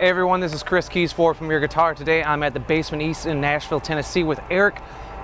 Hey everyone, this is Chris Keys for Premier Guitar. Today I'm at the Bassman East in Nashville, Tennessee with Eric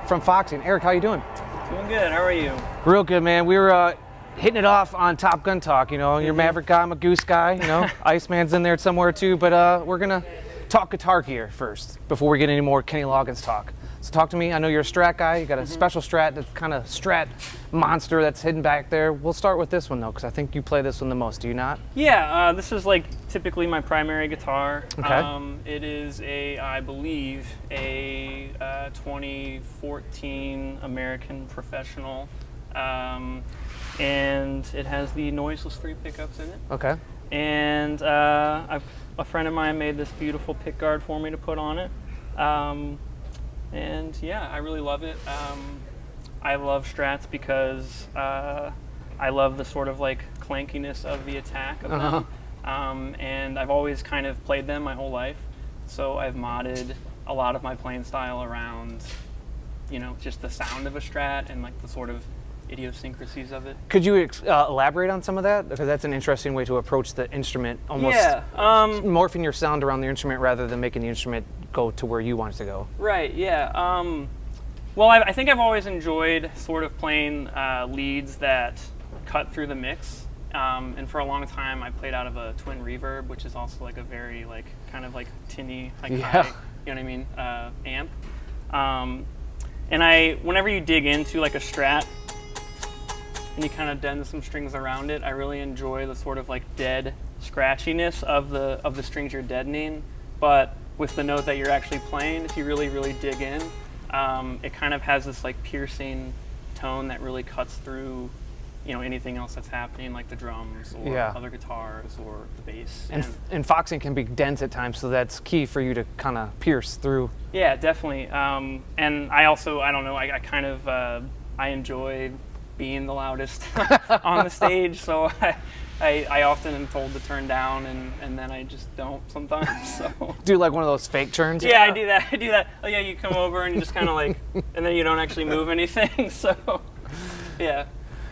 from Foxy. And Eric, how you doing? Doing good, how are you? Real good, man. We were hitting it off on Top Gun talk, you know. You're Maverick guy, I'm a Goose guy, you know. Iceman's in there somewhere too, but we're gonna talk guitar gear first before we get any more Kenny Loggins talk. So talk to me. I know you're a Strat guy. You got a special Strat, that's kind of Strat monster that's hidden back there. We'll start with this one though, because I think you play this one the most. Do you not? Yeah, this is like typically my primary guitar. Okay. It is I believe, a 2014 American Professional, and it has the noiseless 3 pickups in it. Okay. And a friend of mine made this beautiful pickguard for me to put on it. And yeah, I really love it. I love Strats because I love the sort of like clankiness of the attack of them. And I've always kind of played them my whole life. So I've modded a lot of my playing style around, you know, just the sound of a Strat and like the sort of idiosyncrasies of it. Could you elaborate on some of that? Because that's an interesting way to approach the instrument, almost morphing your sound around the instrument rather than making the instrument go to where you want it to go. Right, yeah. Well, I think I've always enjoyed sort of playing leads that cut through the mix. And for a long time, I played out of a twin reverb, which is also like a very like kind of like tinny, like high, you know what I mean, amp. And whenever you dig into like a Strat, and you kind of dend some strings around it, I really enjoy the sort of like dead scratchiness of the strings you're deadening, but with the note that you're actually playing, if you really, really dig in, it kind of has this like piercing tone that really cuts through, you know, anything else that's happening, like the drums or other guitars or the bass. And foxing can be dense at times, so that's key for you to kind of pierce through. Yeah, definitely. And I also, I don't know, I kind of, I enjoy being the loudest on the stage, so I often am told to turn down, and then I just don't sometimes. So do like one of those fake turns? Yeah, I do that. Oh yeah, you come over and you just kind of like, and then you don't actually move anything. So yeah.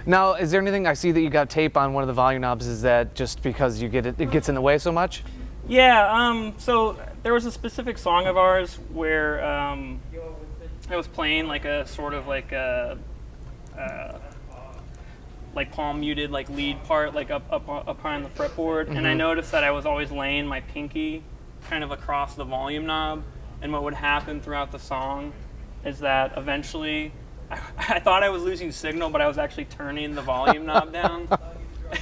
Now, is there anything, I see that you got tape on one of the volume knobs? Is that just because you get it gets in the way so much? Yeah. So there was a specific song of ours where I was playing like a sort of like a like palm muted like lead part like up on the fretboard, and I noticed that I was always laying my pinky kind of across the volume knob, and what would happen throughout the song is that eventually I thought I was losing signal, but I was actually turning the volume knob down.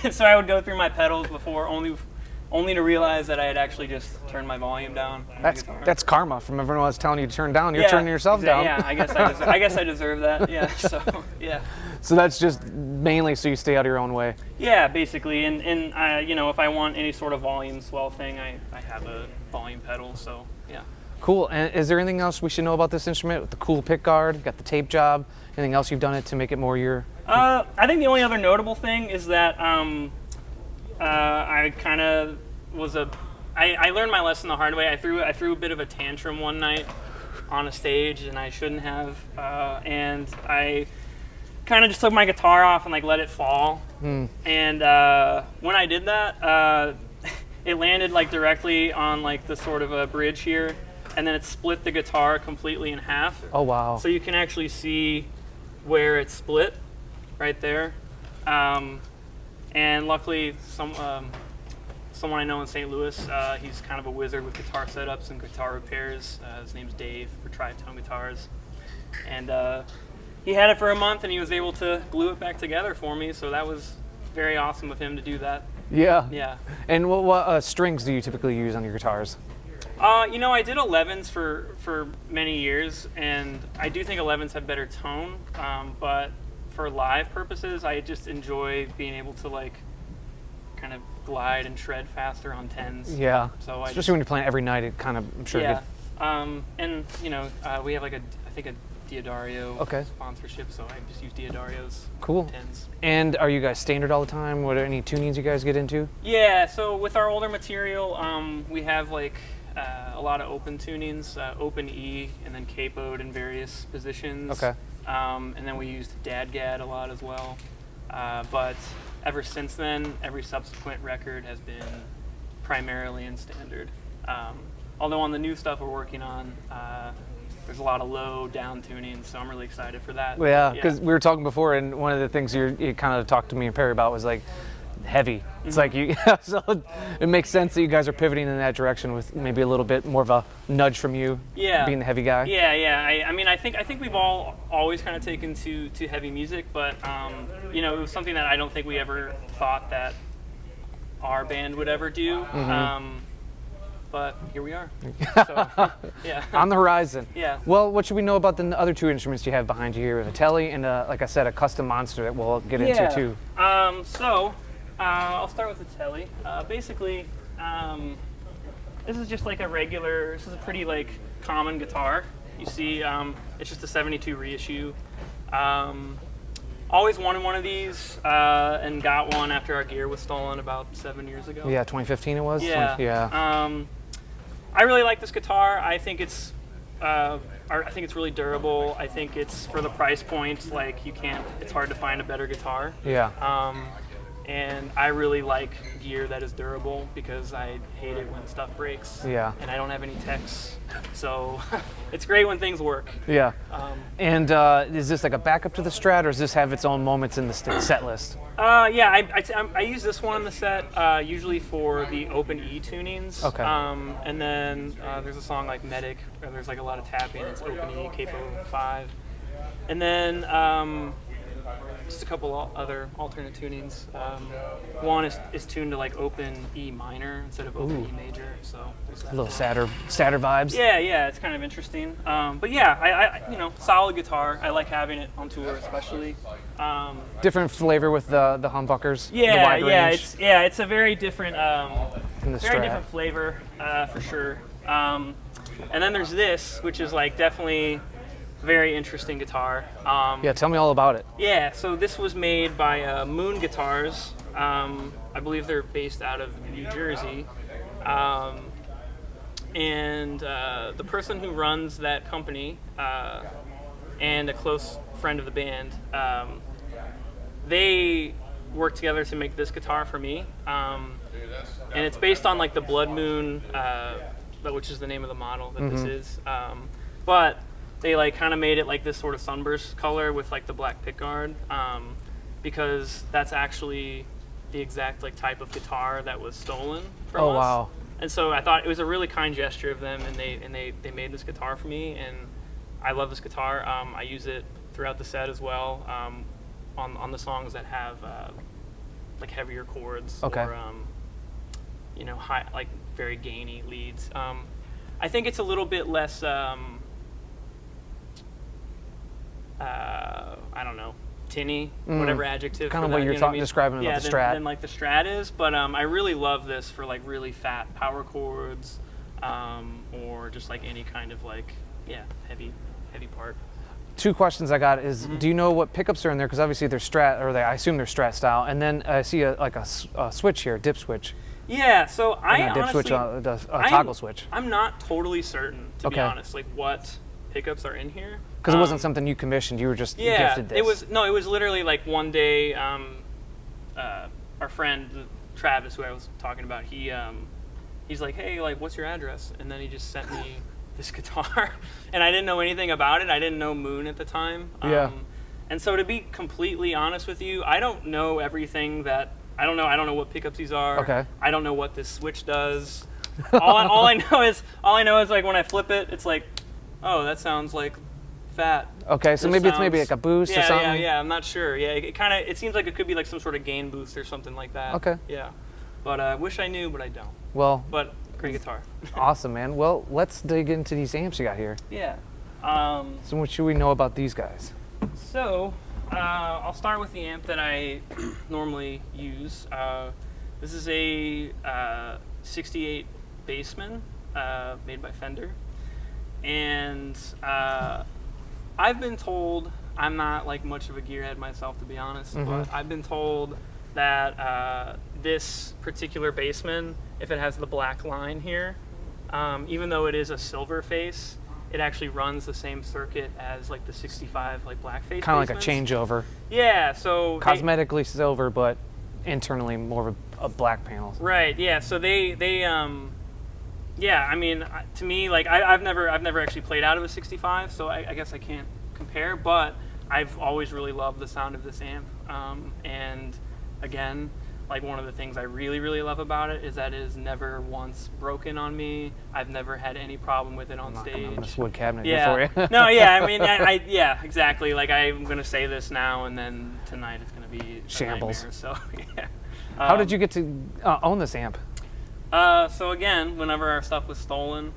And so I would go through my pedals before only to realize that I had actually just turned my volume down. That's karma from everyone else telling you to turn down. You're turning yourself down. Yeah, I guess I deserve that. Yeah. So yeah. So that's just mainly so you stay out of your own way. Yeah, basically, and you know, if I want any sort of volume swell thing, I have a volume pedal. So yeah. Cool. And is there anything else we should know about this instrument? With the cool pick guard, got the tape job. Anything else you've done it to make it more your? I think the only other notable thing is that I kind of was I learned my lesson the hard way. I threw a bit of a tantrum one night on a stage, and I shouldn't have, and I kind of just took my guitar off and like let it fall. And when I did that, it landed like directly on like the sort of a bridge here, and then it split the guitar completely in half. Oh wow! So you can actually see where it split, right there. And luckily, someone I know in St. Louis, he's kind of a wizard with guitar setups and guitar repairs. His name's Dave for Tritone Guitars, and he had it for a month, and he was able to glue it back together for me. So that was very awesome of him to do that. Yeah. Yeah. And what strings do you typically use on your guitars? You know, I did 11s for many years, and I do think 11s have better tone, but for live purposes, I just enjoy being able to like kind of glide and shred faster on 10s. Yeah. So especially when you're playing every night, it kind of, I'm sure. Yeah. And you know, we have like I think a Diodario sponsorship, so I just use Diodarios. Cool. 10s. And are you guys standard all the time? What are any tunings you guys get into? Yeah. So with our older material, we have like a lot of open tunings, open E, and then capoed in various positions. Okay. And then we used DADGAD a lot as well. But ever since then, every subsequent record has been primarily in standard. Although on the new stuff we're working on, there's a lot of low down tuning, so I'm really excited for that. Yeah, because we were talking before, and one of the things you kind of talked to me and Perry about was like heavy. It's like you, so it makes sense that you guys are pivoting in that direction with maybe a little bit more of a nudge from you, being the heavy guy. Yeah. I mean, I think we've always kind of taken to heavy music, but you know, it was something that I don't think we ever thought that our band would ever do. But here we are. So, yeah. On the horizon. Yeah. Well, what should we know about the other two instruments you have behind you here? A Tele and, like I said, a custom monster that we'll get into too. So I'll start with the Tele. Basically, this is just like this is a pretty like common guitar. You see, it's just a 72 reissue. Always wanted one of these and got one after our gear was stolen about 7 years ago. Yeah, 2015 it was? Yeah. I really like this guitar. I think it's really durable. I think it's, for the price point, like it's hard to find a better guitar. Yeah. And I really like gear that is durable because I hate it when stuff breaks. Yeah. And I don't have any techs, so it's great when things work. Yeah. And is this like a backup to the Strat, or does this have its own moments in the set list? Yeah, I use this one in the set usually for the open E tunings. Okay. And then there's a song like Medic, where there's like a lot of tapping. It's open E, capo 5. And then just a couple other alternate tunings. One is tuned to like open E minor instead of open E major, so there's that. A little sadder vibes. Yeah, it's kind of interesting. But yeah, I solid guitar. I like having it on tour, especially. Different flavor with the humbuckers. Yeah, the wide range. It's a very different, different flavor for sure. And then there's this, which is like definitely very interesting guitar. Yeah, tell me all about it. Yeah, so this was made by Moon Guitars. I believe they're based out of New Jersey. And the person who runs that company and a close friend of the band, they worked together to make this guitar for me. And it's based on like the Blood Moon, which is the name of the model that this is. But they like kind of made it like this sort of sunburst color with like the black pickguard, because that's actually the exact like type of guitar that was stolen from us. Oh wow! And so I thought it was a really kind gesture of them, and they made this guitar for me, and I love this guitar. I use it throughout the set as well, on the songs that have like heavier chords, or high, like very gainy leads. I think it's a little bit less. I don't know, tinny, whatever adjective. Kind of what you're describing about the Strat. Than like the Strat is, but I really love this for like really fat power chords, or just like any kind of like heavy part. Two questions I got is, do you know what pickups are in there? Because obviously they're Strat, or I assume they're Strat style. And then I see a switch here, dip switch. Yeah, so I honestly, toggle switch. I'm not totally certain, to be honest, like what pickups are in here. Because it wasn't something you commissioned; you were just gifted this. It was literally like one day. Our friend Travis, who I was talking about, he's like, "Hey, like, what's your address?" And then he just sent me this guitar, and I didn't know anything about it. I didn't know Moon at the time. And so, to be completely honest with you, I don't know everything that I don't know what pickups these are. Okay. I don't know what this switch does. all I know is like when I flip it, it's like, oh, that sounds like fat. Okay, so maybe it's like a boost or something? Yeah, I'm not sure. Yeah, it seems like it could be like some sort of gain boost or something like that. Okay. Yeah. But I wish I knew, but I don't. Well. But great guitar. Awesome, man. Well, let's dig into these amps you got here. Yeah. So what should we know about these guys? So, I'll start with the amp that I normally use. This is a 68 Bassman made by Fender. And I've been told, I'm not like much of a gearhead myself, to be honest, but I've been told that this particular Bassman, if it has the black line here, even though it is a silver face, it actually runs the same circuit as like the 65 like black face. Kind of like a changeover. Yeah, so cosmetically silver, but internally more of a black panel. Right. Yeah. So they Yeah, I mean, to me, like I've never actually played out of a 65, so I guess I can't compare. But I've always really loved the sound of this amp, and again, like one of the things I really love about it is that it is never once broken on me. I've never had any problem with it on stage. On this wood cabinet Yeah. here for you. No, yeah, I mean, yeah, exactly. Like I'm gonna say this now, and then tonight it's gonna be a Shambles. nightmare, so yeah. How did you get to own this amp? So again, whenever our stuff was stolen,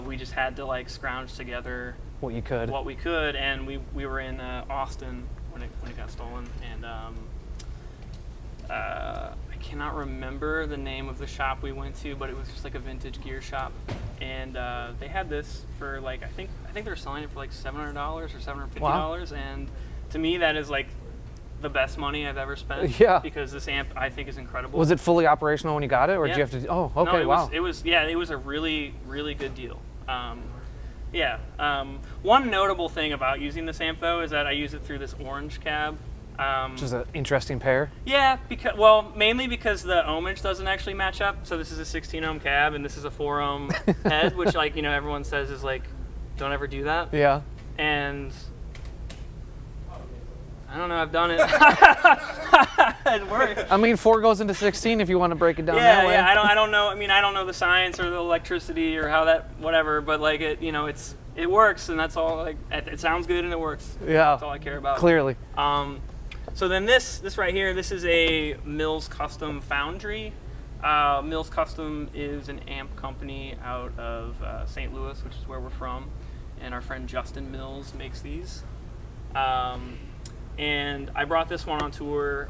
we just had to like scrounge together What you could. what we could, and we were in Austin when it got stolen, and I cannot remember the name of the shop we went to, but it was just like a vintage gear shop, and they had this for like I think they were selling it for like $700 or $750, Wow. and to me that is like the best money I've ever spent. Yeah. Because this amp I think is incredible. Was it fully operational when you got it, or Yeah. did you have to? Oh, No, okay, wow. it was a really good deal. One notable thing about using this amp though is that I use it through this orange cab. Which is an interesting pair. Yeah, mainly because the ohmage doesn't actually match up. So this is a 16 ohm cab and this is a 4 ohm head, which like everyone says is like, don't ever do that. Yeah. And I don't know, I've done it. It worked. I mean, 4 goes into 16 if you want to break it down that way. Yeah, I don't know. I mean, I don't know the science or the electricity or how that whatever, but like it, it works, and that's all. Like it sounds good and it works. Yeah. That's all I care about. Clearly. So then this right here, this is a Mills Custom Foundry. Mills Custom is an amp company out of St. Louis, which is where we're from, and our friend Justin Mills makes these. And I brought this one on tour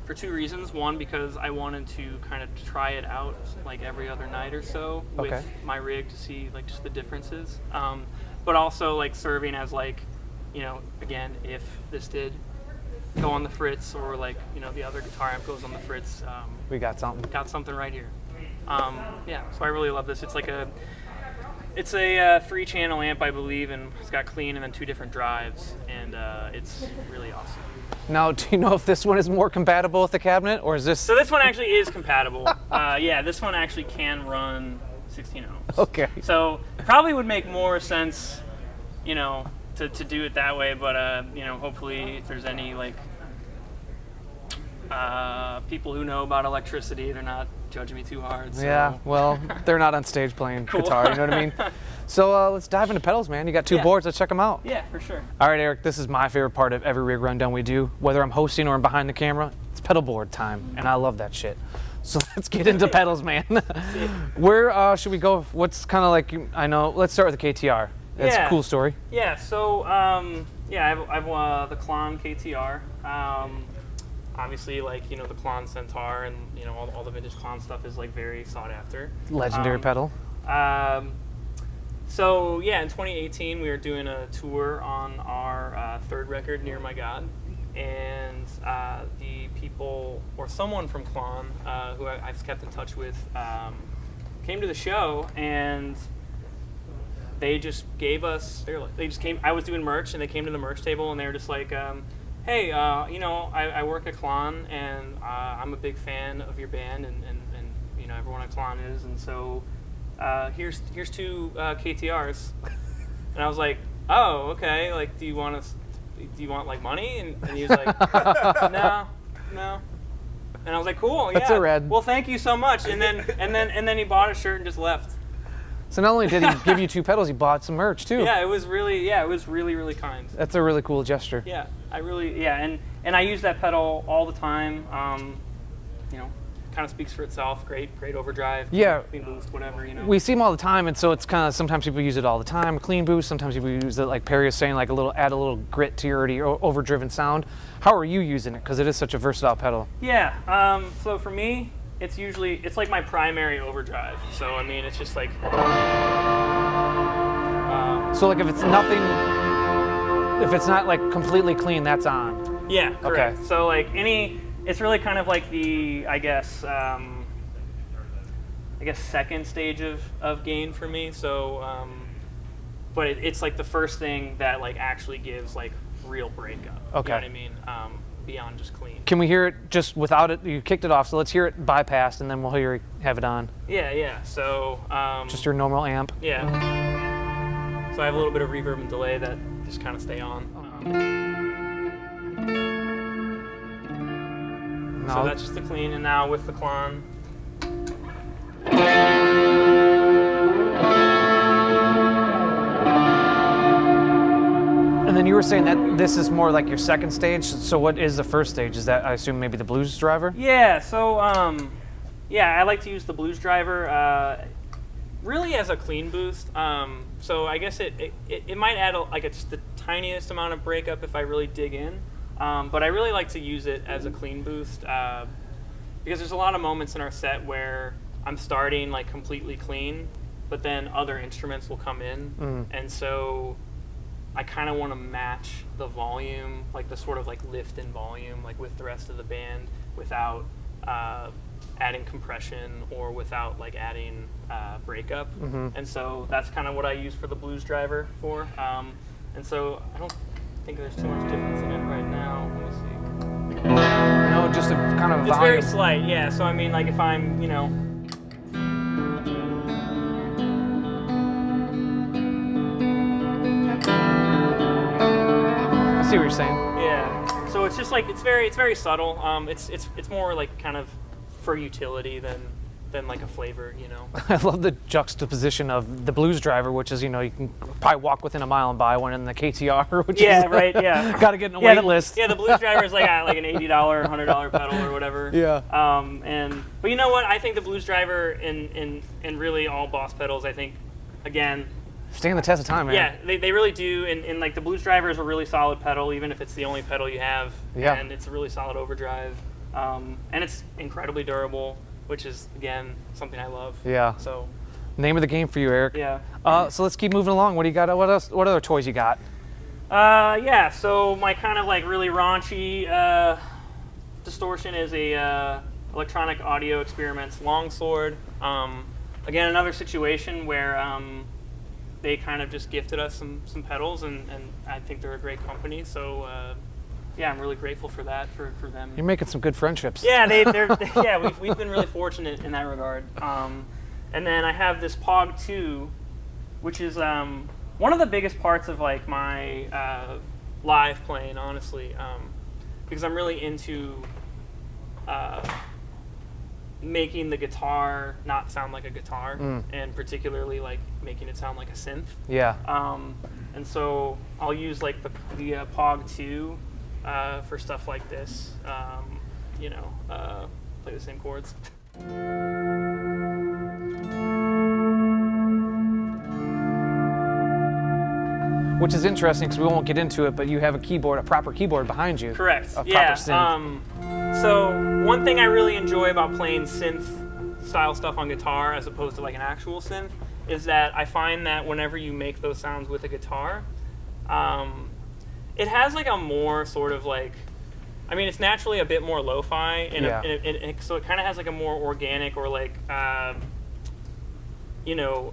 for 2 reasons. One, because I wanted to kind of try it out like every other night or so with my rig to see like just the differences. But also like serving as like, again, if this did go on the Fritz or like, the other guitar amp goes on the Fritz. We got something. Got something right here. So I really love this. It's like it's a 3-channel amp, I believe, and it's got clean and then 2 different drives, and it's really awesome. Now, do you know if this one is more compatible with the cabinet, or is this? So this one actually is compatible. Yeah, this one actually can run 16 ohms. Okay. So probably would make more sense, to do it that way, but hopefully if there's any like people who know about electricity, they're not judging me too hard. So. Yeah, well, they're not on stage playing guitar, you know what I mean? So let's dive into pedals, man. You got 2 boards, let's check them out. Yeah, for sure. All right, Eric, this is my favorite part of every rig rundown we do. Whether I'm hosting or I'm behind the camera, it's pedalboard time, and I love that shit. So let's get into pedals, man. Where should we go? What's kind of like, let's start with the KTR. It's a cool story. Yeah, so, I've the Klon KTR. Obviously, like, the Klon Centaur and, all the vintage Klon stuff is, like, very sought after. Legendary pedal. So, yeah, in 2018, we were doing a tour on our 3rd record, Near My God. And the people, or someone from Klon, who I've kept in touch with, came to the show, and they just gave us, I was doing merch, and they came to the merch table, and they were just like, hey, I work at Klon, and I'm a big fan of your band, and everyone at Klon is, and so here's 2 KTRs. And I was like, oh, okay, like, do you want like money? And he was like, no. And I was like, cool, yeah. That's a red. Well, thank you so much. And then he bought a shirt and just left. So not only did he give you 2 pedals, he bought some merch too. Yeah, it was really kind. That's a really cool gesture. Yeah, and I use that pedal all the time. Kind of speaks for itself. Great overdrive. Yeah. Clean boost, whatever. We see them all the time, and so it's kind of, sometimes people use it all the time. Clean boost. Sometimes people use it, like Perry is saying, like add a little grit to your already overdriven sound. How are you using it? Because it is such a versatile pedal. Yeah. So for me, it's like my primary overdrive. So I mean, it's just like. So like if it's not like completely clean, that's on. Yeah. Correct. Okay. So like it's really kind of like the I guess second stage of gain for me. So but it's like the first thing that like actually gives like real breakup. Okay. You know what I mean? beyond just clean. Can we hear it just without it? You kicked it off, so let's hear it bypassed, and then we'll have it on. Yeah. So Just your normal amp. Yeah. So I have a little bit of reverb and delay that just kind of stay on. So that's just the clean, and now with the clon. And then you were saying that this is more like your second stage. So what is the first stage? Is that, I assume, maybe the blues driver? Yeah. So I like to use the blues driver really as a clean boost. So I guess it might add just the tiniest amount of breakup if I really dig in. But I really like to use it as a clean boost because there's a lot of moments in our set where I'm starting like completely clean, but then other instruments will come in, and so I kind of want to match the volume, like the sort of like lift in volume, like with the rest of the band, without adding compression or without like adding breakup. And so that's kind of what I use for the blues driver for. And so I don't think there's too much difference in it right now. Let me see. No, just a kind of volume. It's very slight, yeah. So I mean, like if I'm, you know. I see what you're saying. Yeah. So it's just like it's very subtle. It's more like kind of for utility than like a flavor, you know. I love the juxtaposition of the blues driver, which is, you know, you can probably walk within a mile and buy one, in the KTR, which is right, yeah. got to get in a wait list. Yeah, the blues driver is like an $80, $100 pedal or whatever. Yeah. But you know what? I think the blues driver and really all Boss pedals, I think, again, stand the test of time, man. Yeah, they really do. And like the blues driver is a really solid pedal, even if it's the only pedal you have. Yeah. And it's a really solid overdrive. And it's incredibly durable, which is, again, something I love. Yeah. So, name of the game for you, Eric. Yeah. So let's keep moving along. What do you got? What else? What other toys you got? Yeah. So my kind of like really raunchy distortion is a electronic audio experiments longsword. Again, another situation where they kind of just gifted us some pedals, and I think they're a great company. So. Yeah, I'm really grateful for that, for them. You're making some good friendships. Yeah, we've been really fortunate in that regard. And then I have this Pog 2, which is one of the biggest parts of like my live playing, honestly, because I'm really into making the guitar not sound like a guitar, and particularly like making it sound like a synth. Yeah. And so I'll use like the Pog 2. For stuff like this, you know, play the same chords. Which is interesting because we won't get into it, but you have a proper keyboard behind you. Correct. A proper yeah. synth. So one thing I really enjoy about playing synth style stuff on guitar as opposed to like an actual synth is that I find that whenever you make those sounds with a guitar, it has like a more sort of like, I mean, it's naturally a bit more lo-fi, and so it kind of has like a more organic or like, you know,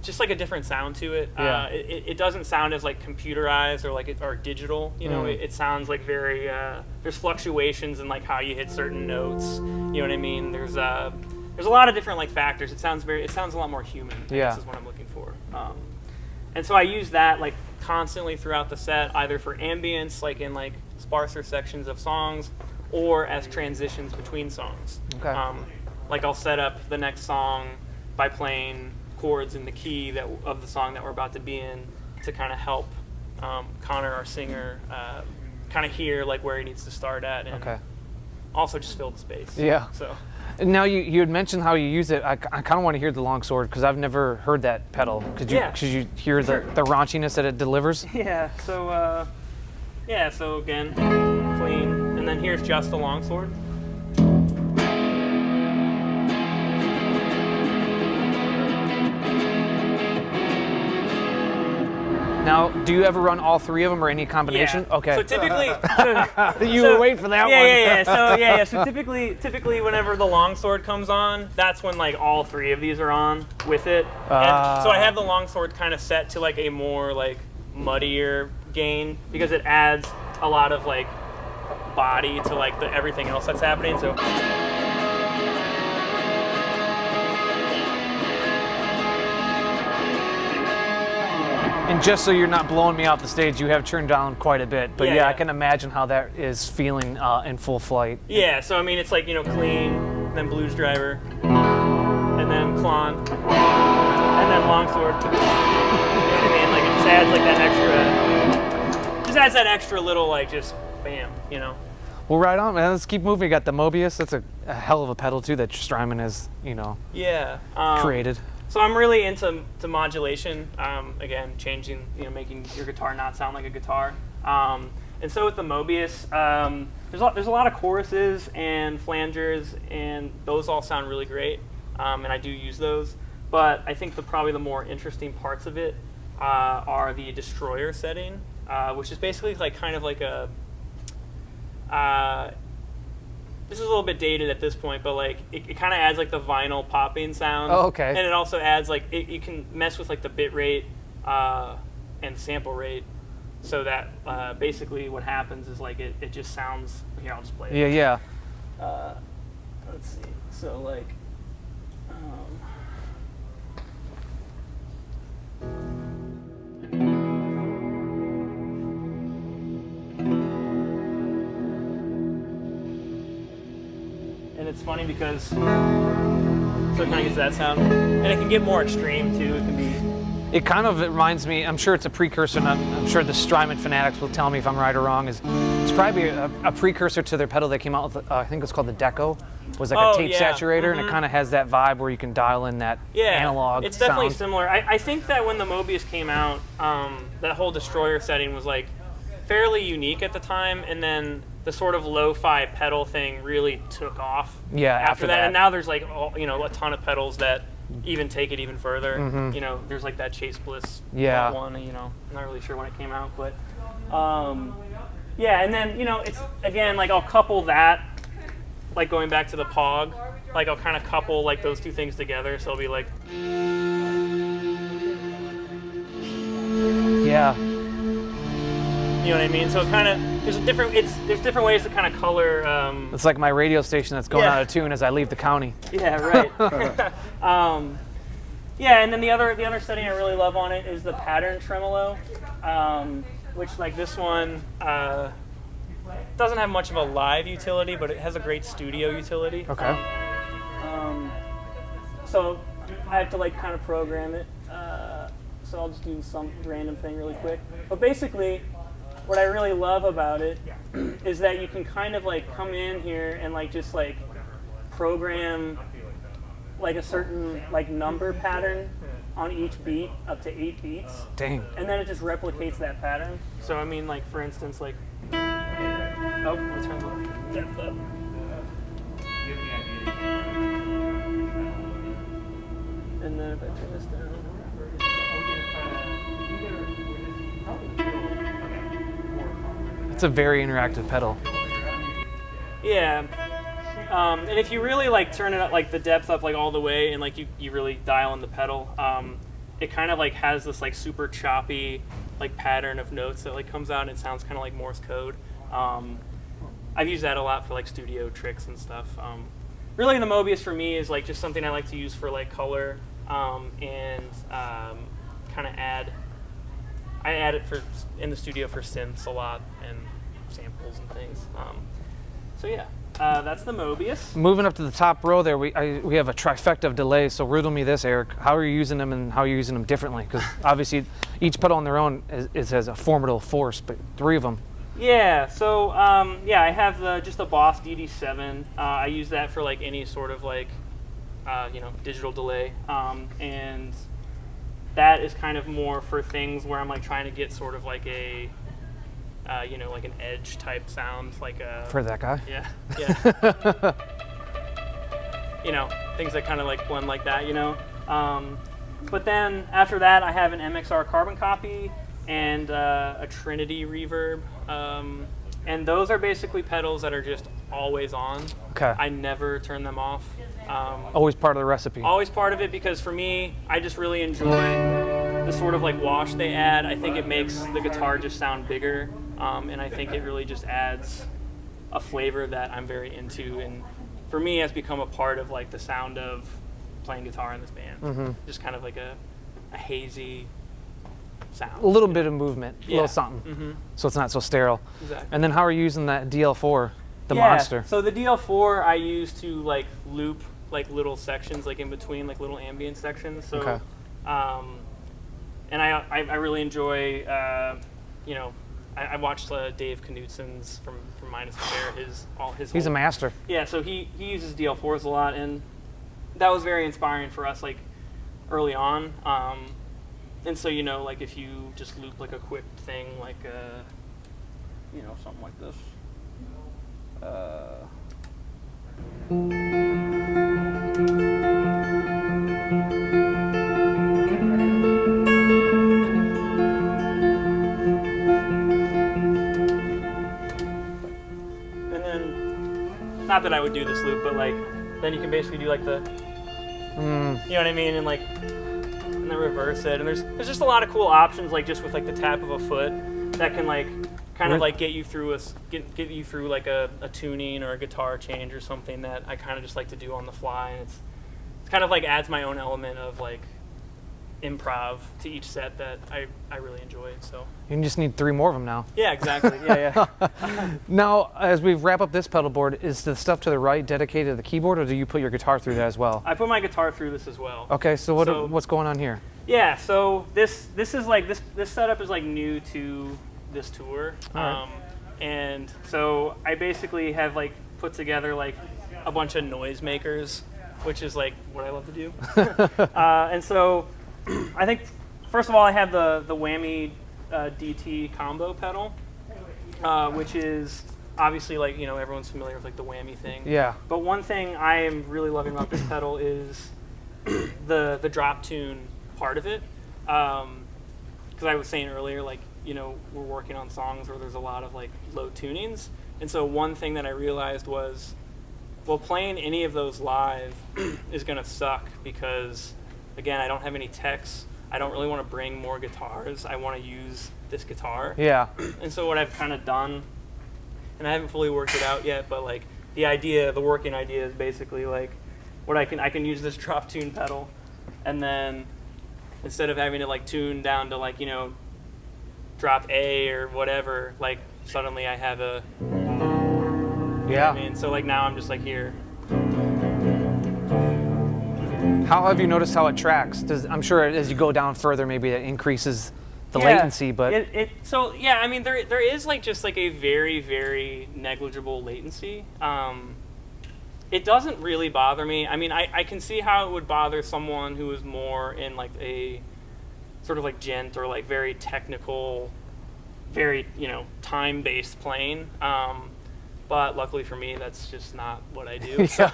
just like a different sound to it. Yeah. It doesn't sound as like computerized or like or digital. You know, it sounds like very. There's fluctuations in like how you hit certain notes. You know what I mean? There's a lot of different like factors. It sounds a lot more human. Yeah. This is what I'm looking for. And so I use that like constantly throughout the set, either for ambience, like in like sparser sections of songs, or as transitions between songs. Okay. Like I'll set up the next song by playing chords in the key of the song that we're about to be in to kind of help Connor, our singer, kind of hear like where he needs to start at, and also just fill the space. Yeah. So. Now you had mentioned how you use it. I kind of want to hear the longsword because I've never heard that pedal. Could you hear the raunchiness that it delivers? Yeah. So so again, clean, and then here's just the longsword. Now, do you ever run all three of them or any combination? Yeah. Okay. So typically, you were waiting for that one. Yeah. So typically, whenever the longsword comes on, that's when like all three of these are on with it. And so I have the longsword kind of set to like a more like muddier gain because it adds a lot of like body to like everything else that's happening. So. And just so you're not blowing me off the stage, you have turned down quite a bit. But yeah, I can imagine how that is feeling in full flight. Yeah, so I mean, it's like, you know, clean, then blues driver, and then clon, and then longsword. You know what I mean? Like, it just adds like that extra little, like, just bam, you know? Well, right on, man. Let's keep moving. You got the Mobius. That's a hell of a pedal, too, that Strymon has, you know, created. So I'm really into modulation. Again, changing, you know, making your guitar not sound like a guitar. And so with the Mobius, there's a lot of choruses and flangers, and those all sound really great. And I do use those. But I think probably the more interesting parts of it are the Destroyer setting, which is basically like kind of like a. This is a little bit dated at this point, but like it kind of adds like the vinyl popping sound. Oh, okay. And it also adds like you can mess with like the bit rate and sample rate, so that basically what happens is like it just sounds. Here, I'll just play it. Yeah. Let's see. So like. It's funny because so it kind of gets that sound, and it can get more extreme too. It can be. It kind of reminds me. I'm sure it's a precursor, and I'm sure the Strymon fanatics will tell me if I'm right or wrong. It's probably a precursor to their pedal they came out with. I think it's called the Deco. It was like a tape saturator, and it kind of has that vibe where you can dial in that analog. It's definitely sound. similar. I think that when the Mobius came out, that whole Destroyer setting was like fairly unique at the time, and then the sort of lo-fi pedal thing really took off. Yeah, after that. And now there's like a ton of pedals that even take it even further. You know, there's like that Chase Bliss one. You know, I'm not really sure when it came out, but yeah. And then, you know, it's again like I'll couple that, like going back to the Pog, like I'll kind of couple like those two things together. So it'll be like. Yeah. You know what I mean? So it kind of there's different ways to kind of color. It's like my radio station that's going out of tune as I leave the county. Yeah, right. Yeah, and then the other setting I really love on it is the pattern tremolo, which like this one doesn't have much of a live utility, but it has a great studio utility. Okay. So I have to like kind of program it. So I'll just do some random thing really quick. But basically, what I really love about it is that you can kind of like come in here and like just like program like a certain like number pattern on each beat up to 8 beats. Dang. And then it just replicates that pattern. So I mean, like for instance, like let's turn the depth up. And then if I turn this down. It's a very interactive pedal. Yeah. And if you really like turn it up, like the depth up like all the way, and like you really dial in the pedal, it kind of like has this like super choppy like pattern of notes that like comes out, and it sounds kind of like Morse code. I've used that a lot for like studio tricks and stuff. Really, the Mobius for me is like just something I like to use for like color and kind of add. I add it in the studio for synths a lot and samples and things. So yeah, that's the Mobius. Moving up to the top row there, we have a trifecta of delays. So riddle me this, Eric. How are you using them, and how are you using them differently? Because obviously each pedal on their own has a formidable force, but 3 of them. Yeah. So yeah, I have just a Boss DD7. I use that for like any sort of like digital delay, and that is kind of more for things where I'm like trying to get sort of like a, like an edge type sound, like a. For that guy. Yeah. Things that kind of like blend like that, But then after that, I have an MXR carbon copy and a Trinity reverb, and those are basically pedals that are just always on. Okay. I never turn them off. Always part of the recipe. Always part of it, because for me, I just really enjoy the sort of like wash they add. I think it makes the guitar just sound bigger, and I think it really just adds a flavor that I'm very into, and for me has become a part of like the sound of playing guitar in this band. Just kind of like a hazy sound. A little bit of movement, a Yeah. little something, so it's not so sterile. Exactly. And then how are you using that DL4, the monster? So the DL4 I use to like loop like little sections, like in between like little ambient sections. So, Okay. And I really enjoy, you know, I watched Dave Knutson's from Minus Fair, He's a master. Yeah, so he uses DL4s a lot, and that was very inspiring for us, like, early on. And so, you know, like, if you just loop, like, a quick thing, like, you know, something like this. And then, not that I would do this loop, but, like, then you can basically do, like, the, you know what I mean? And, like, and then reverse it. And there's just a lot of cool options, like, just with, like, the tap of a foot that can, like, kind of, like, get you through get you through, like, a tuning or a guitar change or something that I kind of just like to do on the fly. And it's kind of, like, adds my own element of, like, improv to each set that I really enjoy. So You just need 3 more of them now. yeah, exactly. Yeah. Now, as we wrap up this pedal board, is the stuff to the right dedicated to the keyboard, or do you put your guitar through that as well? I put my guitar through this as well. Okay, so what's going on here? Yeah, so this is like this setup is like new to this tour, Alright. and so I basically have like put together like a bunch of noise makers, which is like what I love to do. And so I think first of all I have the whammy DT combo pedal, which is obviously like, you know, everyone's familiar with like the whammy thing. Yeah. But one thing I am really loving about this pedal is the drop tune part of it, because I was saying earlier, like, you know, we're working on songs where there's a lot of like low tunings, and so one thing that I realized was, well, playing any of those live is gonna suck because, again, I don't have any techs. I don't really want to bring more guitars. I want to use this guitar. Yeah. And so what I've kind of done, and I haven't fully worked it out yet, but like the working idea is basically like what I can use this drop tune pedal, and then instead of having to like tune down to like, you know, drop A or whatever, like suddenly I have a, you know what I mean? So like now I'm just like here. How have you noticed how it tracks? I'm sure as you go down further, maybe it increases the latency, but so yeah, I mean there is like just like a very, very negligible latency. It doesn't really bother me. I mean, I can see how it would bother someone who is more in like a sort of like gent or like very technical, very, you know, time-based playing. But luckily for me, that's just not what I do. So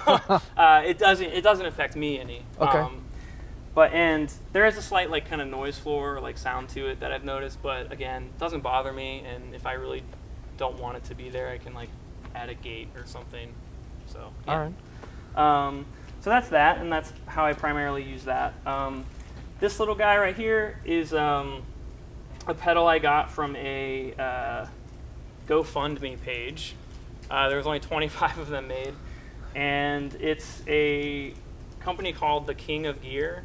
it doesn't affect me any. Okay. And there is a slight like kind of noise floor or like sound to it that I've noticed, but again, it doesn't bother me. And if I really don't want it to be there, I can like add a gate or something. So yeah. all right. So that's that, and that's how I primarily use that. This little guy right here is a pedal I got from a GoFundMe page. There was only 25 of them made, and it's a company called The King of Gear.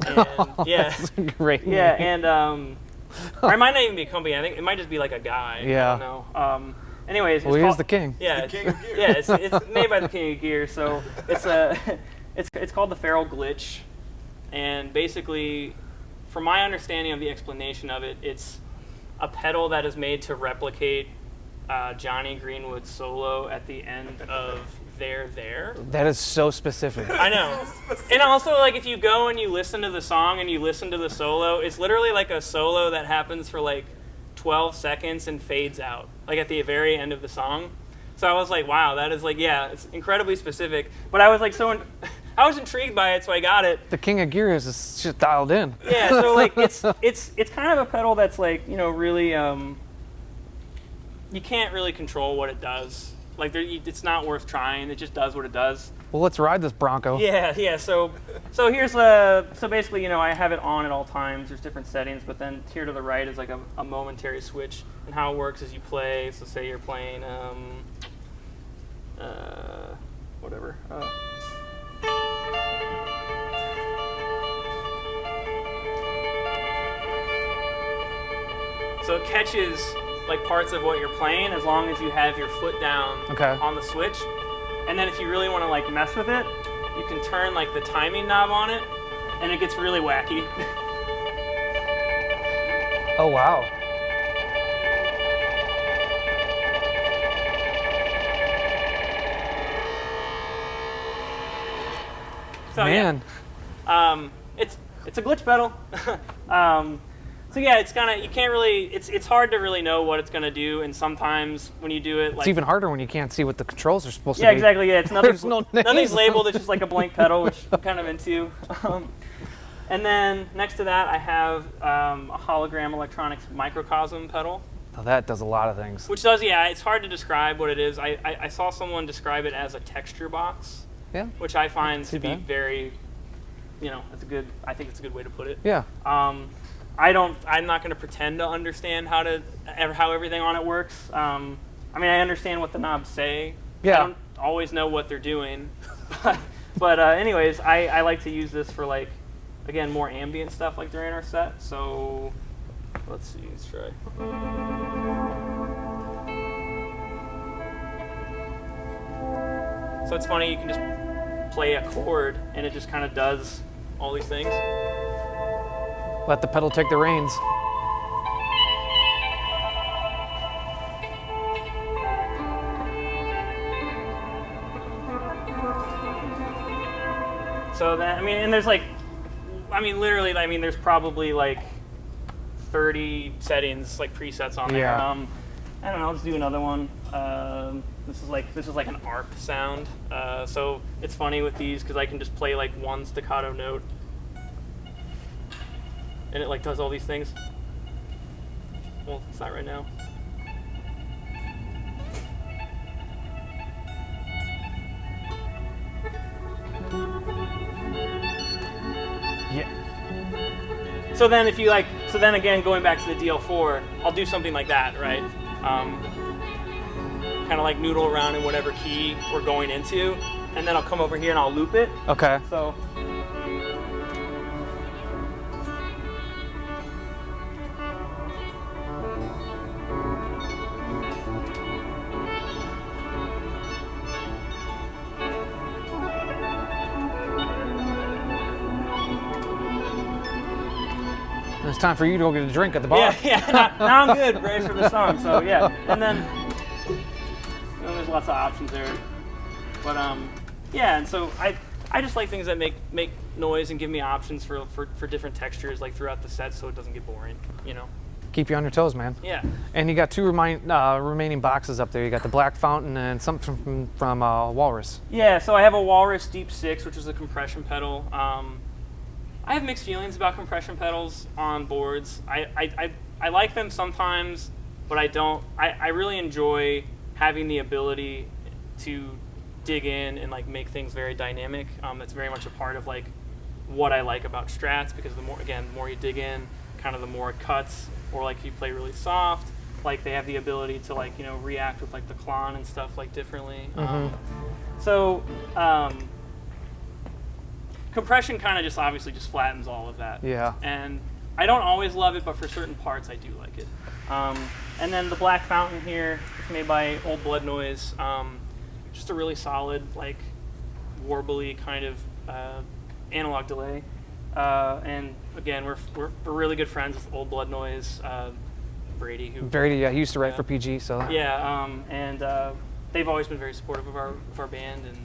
And, yeah, That's a great yeah, name. and or it might not even be a company. I think it might just be like a guy. Yeah. I don't know. Anyways, Well, it's he is called, the king. Yeah, The King of Gear. Yeah, it's made by the King of Gear. So it's called the Feral Glitch, and basically, from my understanding of the explanation of it, it's a pedal that is made to replicate Johnny Greenwood's solo at the end of There. That is so specific. I know. And also, like, if you go and you listen to the song and you listen to the solo, it's literally like a solo that happens for like 12 seconds and fades out, like at the very end of the song. So I was like, wow, that is like, yeah, it's incredibly specific. But I was like, I was intrigued by it, so I got it. The King of Gear is just dialed in. Yeah, so like it's kind of a pedal that's like, you know, really you can't really control what it does. Like it's not worth trying. It just does what it does. Well, let's ride this Bronco. Yeah. So here's so basically, you know, I have it on at all times. There's different settings, but then here to the right is like a momentary switch, and how it works is you play. So say you're playing whatever. So it catches like parts of what you're playing as long as you have your foot down on the switch. And then if you really want to like mess with it, you can turn like the timing knob on it, and it gets really wacky. Oh wow. So, man. Yeah. It's a glitch pedal. So yeah, it's kind of, you can't really, it's hard to really know what it's going to do, and sometimes when you do it, It's like, even harder when you can't see what the controls are supposed to be. yeah, exactly. Yeah, it's There's no names. nothing's labeled. It's just like a blank pedal, which I'm kind of into. And then next to that, I have a hologram electronics microcosm pedal, Oh, that does a lot of things. which does, yeah, it's hard to describe what it is. I saw someone describe it as a texture box, Yeah. which I find see to be that. very, you know, I think it's a good way to put it. Yeah. I'm not going to pretend to understand how everything on it works. I mean, I understand what the knobs say. Yeah. I don't always know what they're doing. but anyways, I like to use this for, like, again, more ambient stuff like during our set. So let's see, let's try. So it's funny, you can just play a chord and it just kind of does all these things. Let the pedal take the reins. So that, I mean, and there's like, I mean, literally, I mean, there's probably like 30 settings, like presets on there. Yeah. I don't know, let's do another one. This is like an ARP sound. So it's funny with these because I can just play like one staccato note, and it like does all these things. Well, it's not right now. Yeah. So then if you like, so then again, going back to the DL4, I'll do something like that, right? Kind of like noodle around in whatever key we're going into, and then I'll come over here and I'll loop it. Okay. So. It's time for you to go get a drink at the bar. Yeah. Now I'm good, ready for the song. So yeah, and then there's lots of options there. But yeah, and so I just like things that make noise and give me options for different textures like throughout the set, so it doesn't get boring, you know. Keep you on your toes, man. Yeah. And you got two remaining boxes up there. You got the Black Fountain and something from Walrus. Yeah. So I have a Walrus Deep 6, which is a compression pedal. I have mixed feelings about compression pedals on boards. I like them sometimes, but I don't. I really enjoy having the ability to dig in and like make things very dynamic. That's very much a part of like what I like about Strats, because the more you dig in, kind of the more it cuts. Or like if you play really soft, like they have the ability to like, you know, react with like the clon and stuff like differently. Compression kind of just obviously just flattens all of that. Yeah. And I don't always love it, but for certain parts I do like it. And then the Black Fountain here, it's made by Old Blood Noise. Just a really solid, like, warbly kind of analog delay. And again, we're really good friends with Old Blood Noise. Brady, yeah, he used to write for PG, so. Yeah, and they've always been very supportive of our band and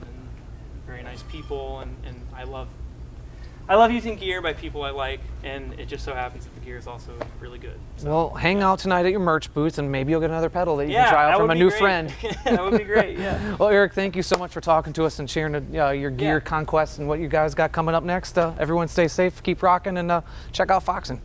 very nice people, and I love using gear by people I like, and it just so happens that the gear is also really good. So, well, hang out tonight at your merch booth, and maybe you'll get another pedal that you can try out from a new friend. That would be great, yeah. Well, Eric, thank you so much for talking to us and sharing your gear conquest and what you guys got coming up next. Everyone stay safe, keep rocking, and check out Foxen.